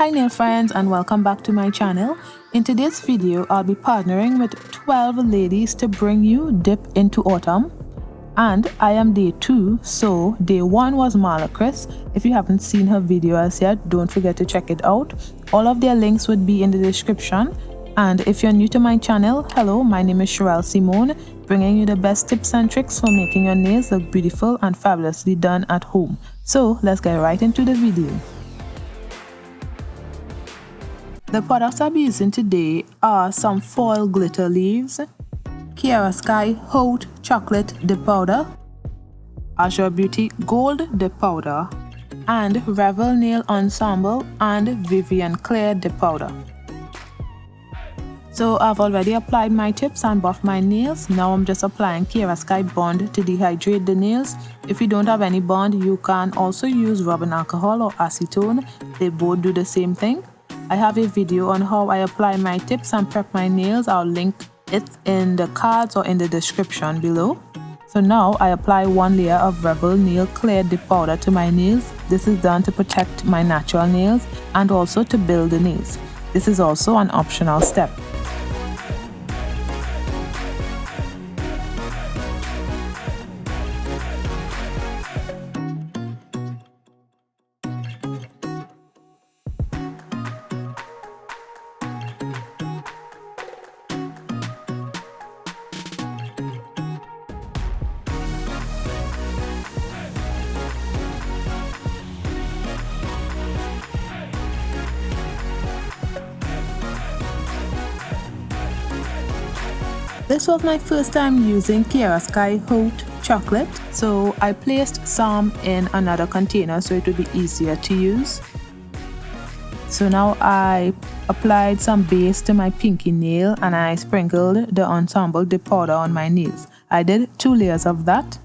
Hi nail friends and welcome back to my channel. In today's video, I'll be partnering with 12 ladies to bring you Dip into Autumn. And I am day 2, so day 1 was Marla Kris. If you haven't seen her video as yet, don't forget to check it out. All of their links would be in the description. And if you're new to my channel, hello, my name is Cheraelsymone, bringing you the best tips and tricks for making your nails look beautiful and fabulously done at home. So let's get right into the video. The products I'll be using today are some foil glitter leaves, Kiara Sky Haute Chocolate Dip Powder, Azure Beauty Gold Dip Powder, and Revel Nail Ensemble and Vivian Clear Dip Powder. So I've already applied my tips and buffed my nails. Now I'm just applying Kiara Sky Bond to dehydrate the nails. If you don't have any bond, you can also use rubbing alcohol or acetone. They both do the same thing. I have a video on how I apply my tips and prep my nails. I'll link it in the cards or in the description below. So now I apply one layer of Revel Nail Clear Dip Powder to my nails. This is done to protect my natural nails and also to build the nails. This is also an optional step. This was my first time using Kiara Sky Haute Chocolate, so I placed some in another container so it would be easier to use. So now I applied some base to my pinky nail and I sprinkled the Ensemble Dip Powder on my nails. I did 2 layers of that.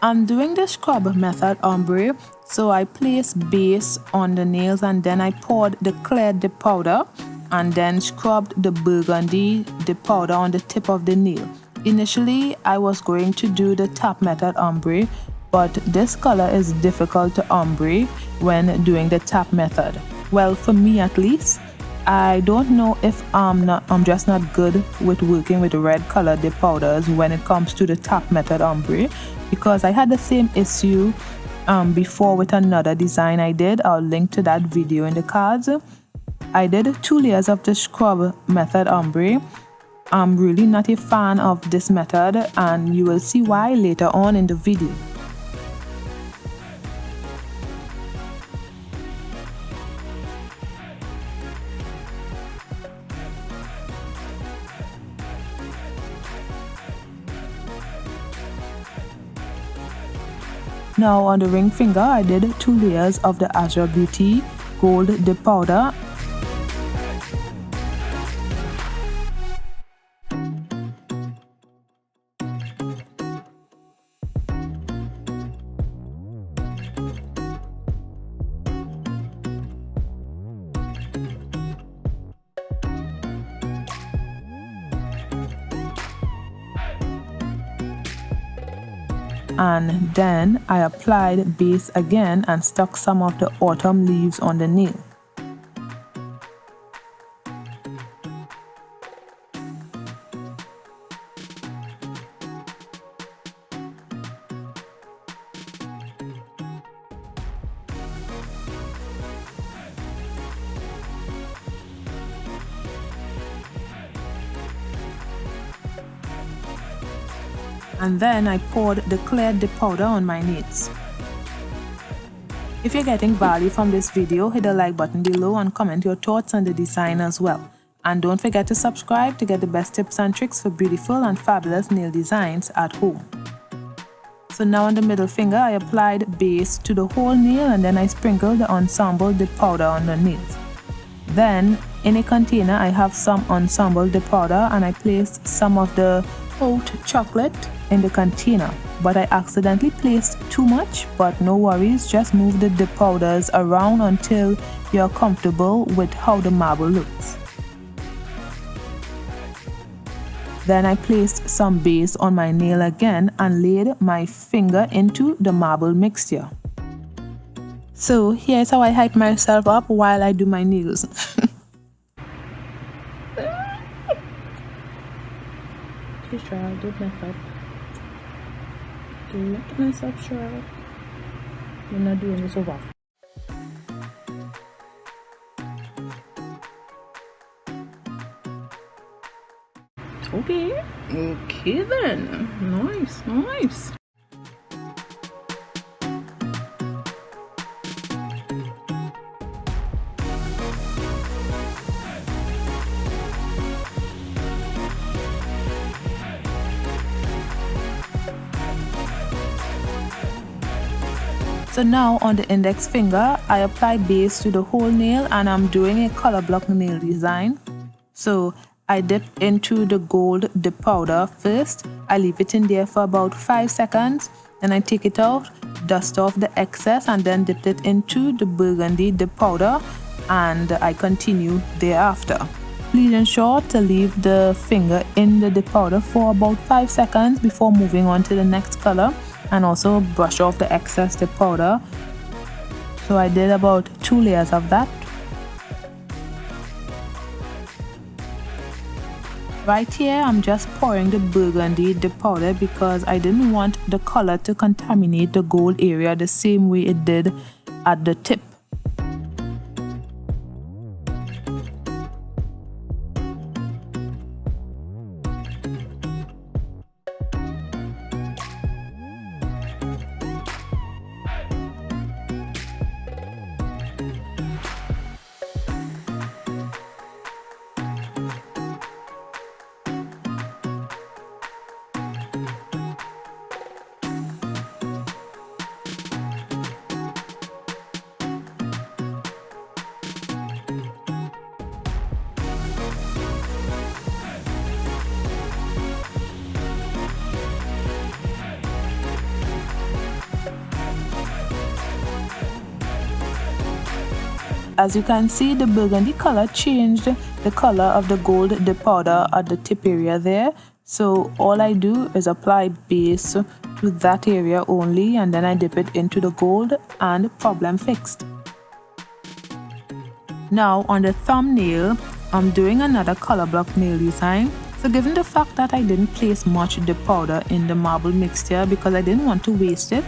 I'm doing the scrub method ombre, so I placed base on the nails and then I poured the clear dip powder and then scrubbed the burgundy dip powder on the tip of the nail. Initially, I was going to do the tap method ombre, but this color is difficult to ombre when doing the tap method. Well, for me at least. I don't know if I'm just not good with working with red color dip powders when it comes to the tap method ombre, because I had the same issue before with another design I did. I'll link to that video in the cards. I did 2 layers of the scrub method ombre. I'm really not a fan of this method and you will see why later on in the video. Now on the ring finger, I did 2 layers of the Azure Beauty Gold Dip Powder. And then I applied base again and stuck some of the autumn leaves on the nail. And then I poured the clear dip powder on my nails. If you're getting value from this video, hit the like button below and comment your thoughts on the design as well. And don't forget to subscribe to get the best tips and tricks for beautiful and fabulous nail designs at home. So now on the middle finger, I applied base to the whole nail and then I sprinkled the Ensemble Dip Powder on the nails. Then in a container, I have some Ensemble Dip Powder and I placed some of the oat chocolate in the container, but I accidentally placed too much. But no worries, just move the powders around until you're comfortable with how the marble looks. Then I placed some base on my nail again and laid my finger into the marble mixture. So here's how I hype myself up while I do my nails. Okay, Cherael, don't mess up. Don't mess up, Cherael. You're not doing this over. Okay then. Nice. So now on the index finger, I apply base to the whole nail and I'm doing a color block nail design. So I dip into the gold dip powder first. I leave it in there for about 5 seconds. Then I take it out, dust off the excess and then dip it into the burgundy dip powder and I continue thereafter. Please ensure to leave the finger in the dip powder for about 5 seconds before moving on to the next color. And also brush off the excess dip powder. So I did about 2 layers of that. Right here I'm just pouring the burgundy dip powder because I didn't want the color to contaminate the gold area the same way it did at the tip. As you can see, the burgundy color changed the color of the gold dip powder at the tip area there. So all I do is apply base to that area only and then I dip it into the gold and problem fixed. Now on the thumbnail, I'm doing another color block nail design. So given the fact that I didn't place much dip powder in the marble mixture because I didn't want to waste it,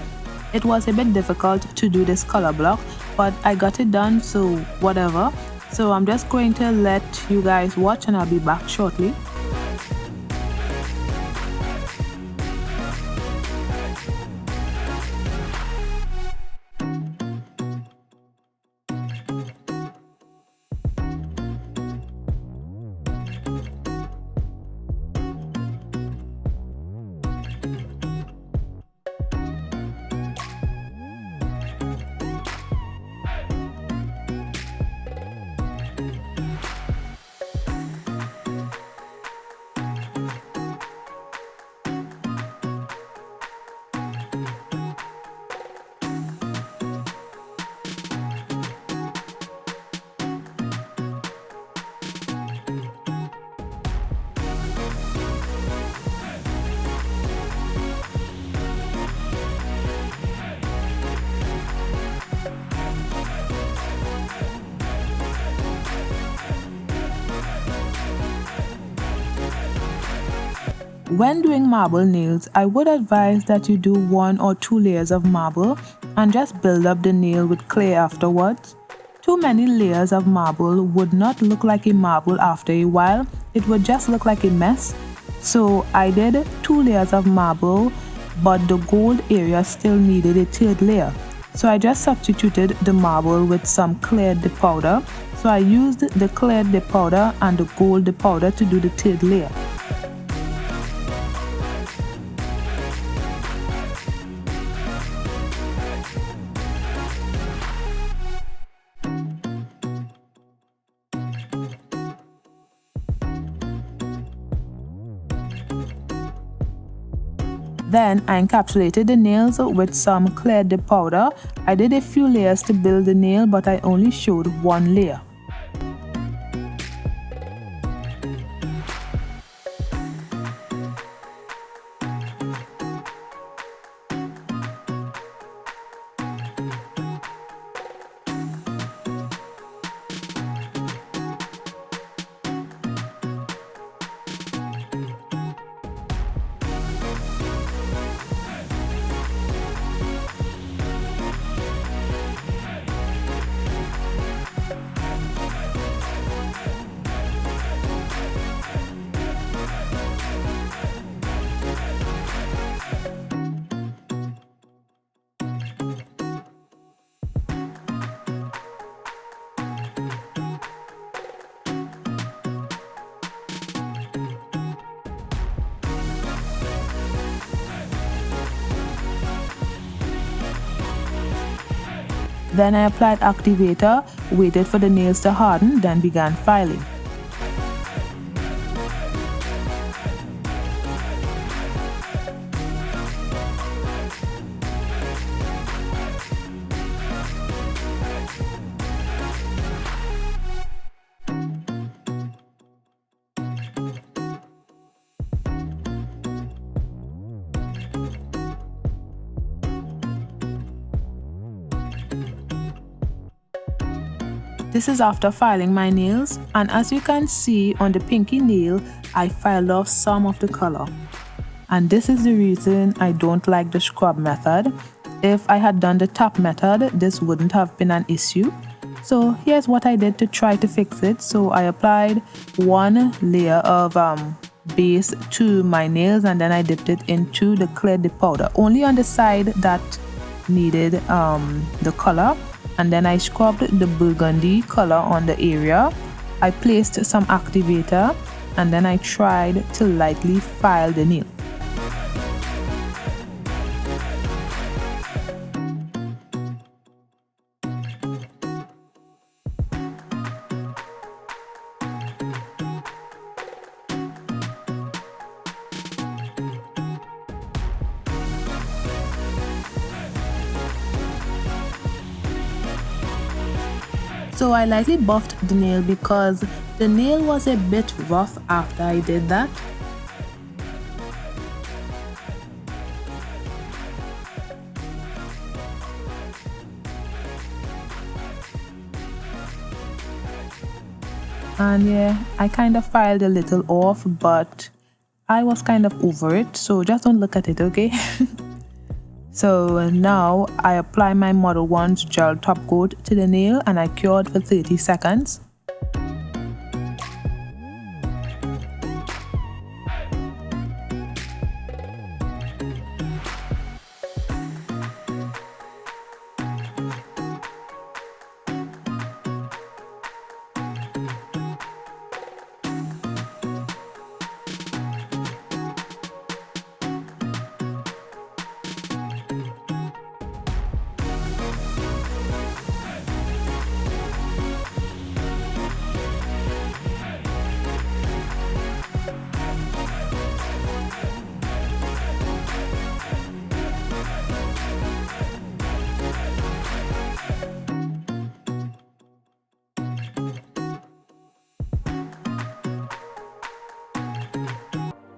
it was a bit difficult to do this color block, but I got it done, so whatever. So I'm just going to let you guys watch and I'll be back shortly. When doing marble nails, I would advise that you do 1 or 2 layers of marble and just build up the nail with clay afterwards. Too many layers of marble would not look like a marble after a while, it would just look like a mess. So I did 2 layers of marble, but the gold area still needed a 3rd layer. So I just substituted the marble with some clear dip powder. So I used the clear dip powder and the gold dip powder to do the 3rd layer. Then I encapsulated the nails with some clear dip powder. I did a few layers to build the nail, but I only showed one layer. Then I applied activator, waited for the nails to harden, then began filing. This is after filing my nails, and as you can see on the pinky nail, I filed off some of the color. And this is the reason I don't like the scrub method. If I had done the tap method, this wouldn't have been an issue. So here's what I did to try to fix it. So I applied one layer of base to my nails, and then I dipped it into the clear dip powder, only on the side that needed the color. And then I scrubbed the burgundy color on the area. I placed some activator, and then I tried to lightly file the nail. So I lightly buffed the nail because the nail was a bit rough after I did that. And yeah, I kind of filed a little off, but I was kind of over it, so just don't look at it, okay? So now I apply my Model 1's gel top coat to the nail, and I cured for 30 seconds.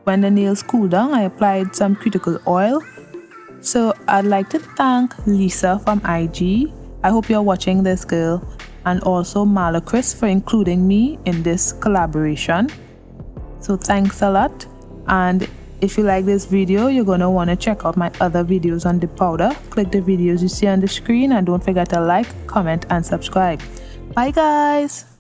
When the nails cooled down, I applied some cuticle oil. So I'd like to thank Lisa from IG. I hope you're watching this, girl. And also Marla Kris for including me in this collaboration. So thanks a lot. And if you like this video, you're going to want to check out my other videos on the powder. Click the videos you see on the screen, and don't forget to like, comment, and subscribe. Bye guys!